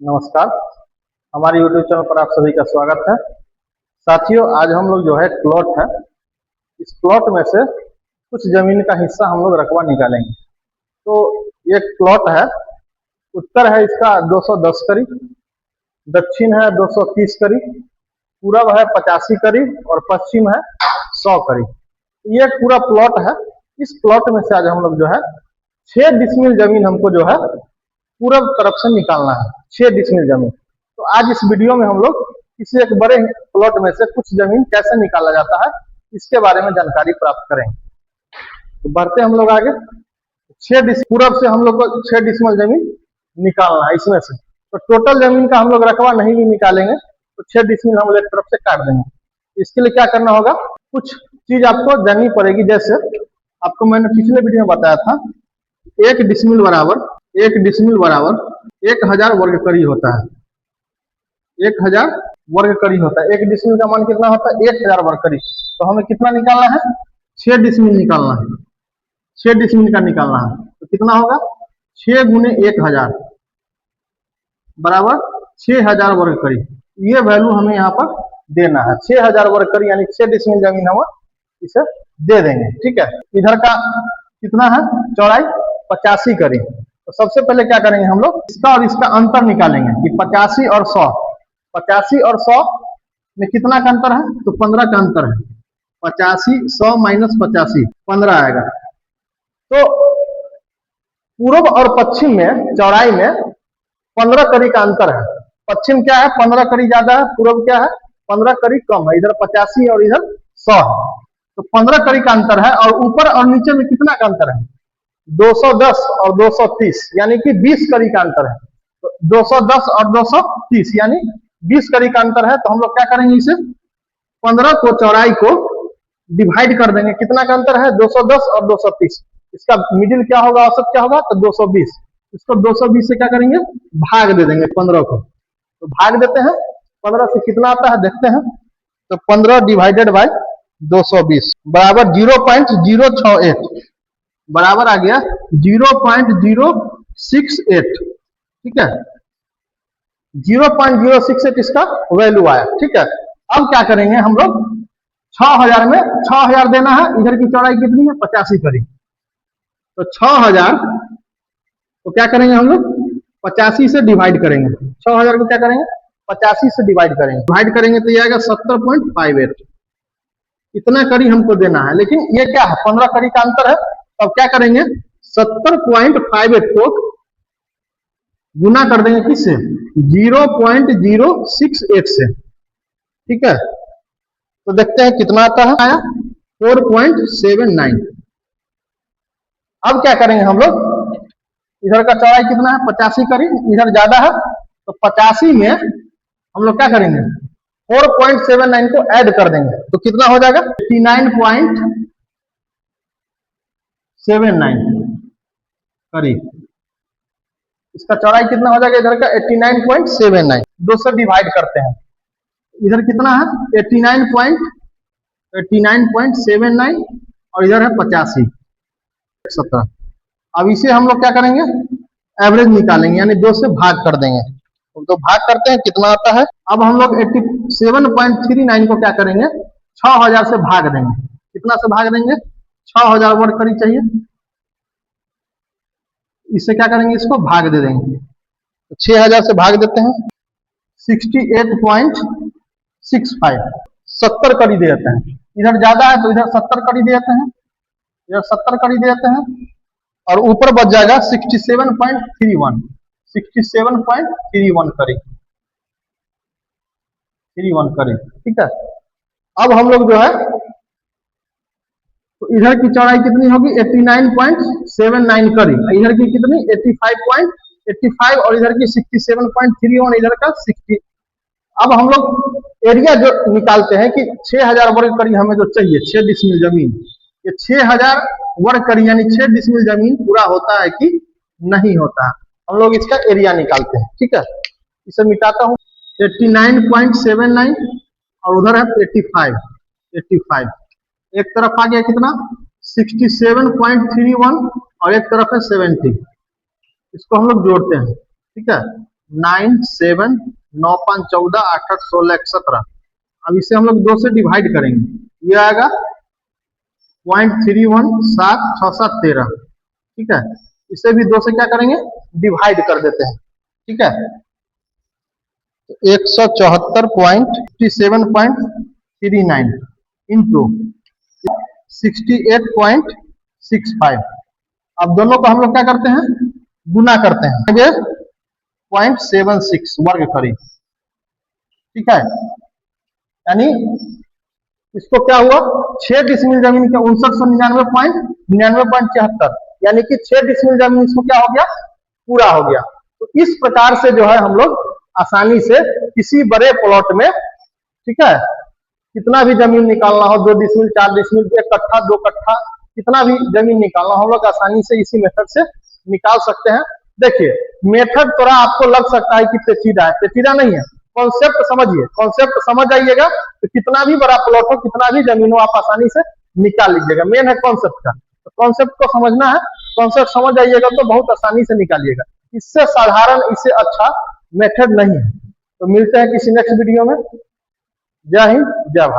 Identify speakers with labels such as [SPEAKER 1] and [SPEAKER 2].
[SPEAKER 1] नमस्कार। हमारे YouTube channel पर आप सभी का स्वागत है। साथियों, आज हम लोग जो है प्लॉट है, इस प्लॉट में से कुछ जमीन का हिस्सा हम लोग रकबा निकालेंगे। तो एक प्लॉट है, उत्तर है इसका 210 करी, दक्षिण है 230 करी, पूरब है 85 करी और पश्चिम है 100 करी। ये एक पूरा प्लॉट है। इस प्लॉट में से आज हम लोग जो है 6 डिसमिल जमीन हमको जो है पूरब तरफ से निकालना है, 6 डिसमिल जमीन। तो आज इस वीडियो में हम लोग किसी एक बड़े प्लॉट में से कुछ जमीन कैसे निकाला जाता है, इसके बारे में जानकारी प्राप्त करेंगे। तो बढ़ते हम लोग आगे। पूरब से हम लोग को 6 डिसमिल जमीन निकालना है इसमें से। तो टोटल जमीन का हम लोग रकबा नहीं भी निकालेंगे तो 6 डिसमिल हम लोग एक तरफ से काट देंगे। इसके लिए क्या करना होगा, कुछ चीज आपको जाननी पड़ेगी। जैसे आपको मैंने पिछले वीडियो में बताया था, 1 डिसमिल बराबर 1000 वर्ग करी होता है। 1000 वर्ग करी होता है। 1 डिसमिल का मान कितना होता है? 1000 वर्ग करी। तो हमें कितना निकालना है? 6 डिसमिल निकालना है। 6 डिसमिल का निकालना है तो कितना होगा? 6 गुने 1000 बराबर 6000 वर्ग करी। ये वैल्यू हमें यहाँ पर देना है। 6000 वर्ग करी यानी 6 डिसमिल जमीन हम इसे दे देंगे। ठीक है। इधर का कितना है? चौड़ाई 85 करी। तो सबसे पहले क्या करेंगे हम लोग, इसका और इसका अंतर निकालेंगे कि 85 और 100, 85 और 100 में कितना का अंतर है? तो 15 का अंतर है। 85 100 माइनस 85 15 आएगा। तो पूर्व और पश्चिम में चौड़ाई में 15 करी का अंतर है। पश्चिम क्या है? 15 करी ज्यादा है, पूर्व क्या है? 15 करी कम है। इधर 85 और इधर 100 है, तो 15 करी का अंतर है। और ऊपर और नीचे में कितना का अंतर है? 210 और 230 यानी कि 20 करी का अंतर है। तो 210 और 230 यानी 20 करी का अंतर है। तो हम लोग क्या करेंगे, इसे 15 को चौड़ाई को डिवाइड कर देंगे। कितना का अंतर है? 210 और 230। इसका मिडिल क्या होगा, औसत क्या होगा? तो 220। इसको 220 से क्या करेंगे? भाग दे देंगे 15 को। तो भाग देते हैं 15 से, कितना आता है देखते हैं। तो 15 डिवाइडेड बाय 220 बराबर 0.068 बराबर आ गया 0.068। ठीक है, 0.068 इसका वैल्यू आया। ठीक है। अब क्या करेंगे हम लोग, 6000 में 6000 देना है। इधर की चौड़ाई कितनी है? 85 करी। तो 6000 को क्या करेंगे हम लोग? 85 से डिवाइड करेंगे। 6000 को क्या करेंगे? 85 से डिवाइड करेंगे तो ये आएगा 70.58। इतना करी हमको देना है। लेकिन ये क्या है? 15 करी का अंतर है। अब क्या करेंगे? 70.58 को गुना कर देंगे किससे? 0.068 से। ठीक है। तो देखते हैं कितना आता है। आया 4.79। अब क्या करेंगे हम लोग, इधर का चौड़ाई कितना है? 85 करी, इधर ज्यादा है तो 85 में हम लोग क्या करेंगे? 4.79 को ऐड कर देंगे तो कितना हो जाएगा? 89.79 करी। इसका चौड़ाई कितना हो जाएगा? इधर का 89.79। 2 से डिवाइड करते हैं। इधर कितना है? 89.79 और इधर है 85 17। अब इसे हम लोग क्या करेंगे? एवरेज निकालेंगे, यानी 2 से भाग कर देंगे। तो भाग करते हैं, कितना आता है? अब हम लोग 87.39 को क्या करेंगे? 6000 से भाग देंगे। कितना से भाग देंगे? 6000 वर्ग करी चाहिए। इससे क्या करेंगे? इसको भाग दे देंगे। तो 6000 से भाग देते हैं, 68.65 70 करी दे देते हैं। इधर ज्यादा है तो इधर 70 करी दे देते हैं, इधर 70 करी दे देते हैं और ऊपर बच जाएगा 67.31 करी। ठीक है। अब हम लोग जो है, तो इधर की चौड़ाई कितनी होगी? 89.79 करी। इधर की कितनी? 85 और इधर की 67.31, इधर का 60। अब हम लोग एरिया जो निकालते हैं कि 6000 वर्ग करी हमें जो चाहिए, 6 डिसमिल जमीन। ये 6000 वर्ग करी यानी 6 डिसमिल जमीन पूरा होता है कि नहीं होता है, हम लोग इसका एरिया निकालते हैं। ठीक है। इसे मिटाता हूँ। 89.79 और उधर है 85। एक तरफ आ गया कितना? 67.31 और एक तरफ है 70। इसको हम लोग जोड़ते हैं। ठीक है। 9 7 9 5 14 8 8 16 1 17। अब इसे हम लोग 2 से डिवाइड करेंगे, ये आएगा 0.31 7 6 7 13। ठीक है, इसे भी 2 से क्या करेंगे, डिवाइड कर देते हैं। ठीक है, 174.57.39 इंटू 68.65। अब दोनों को हम लोग क्या करते हैं, गुना करते हैं, 0.76 वर्ग करीब। ठीक है, यानी इसको क्या हुआ, 6 डिसमिल जमीन का 5999.99.74, यानी कि 6 डिसमिल जमीन इसको क्या हो गया, पूरा हो गया। तो इस प्रकार से जो है हम लोग आसानी से किसी बड़े प्लॉट में, ठीक है, कितना भी जमीन निकालना हो, 2 डिसमिल 4 डिसमिल 1 कट्ठा 2 कट्ठा, कितना भी जमीन निकालना हो, हम लोग आसानी से इसी मेथड से निकाल सकते हैं। देखिए मेथड थोड़ा आपको लग सकता है कि पेचीदा है, पेचीदा नहीं है, कॉन्सेप्ट समझिए, कॉन्सेप्ट समझ आइएगा तो कितना भी बड़ा प्लॉट हो, कितना भी जमीन हो, आप आसानी से निकाल लीजिएगा। मेन है कॉन्सेप्ट का, तो कॉन्सेप्ट को समझना है, कॉन्सेप्ट समझ आइएगा तो बहुत आसानी से निकालिएगा। इससे साधारण, इससे अच्छा मेथड नहीं है। तो मिलते हैं किसी नेक्स्ट वीडियो में। जय हिंद, जय भारत।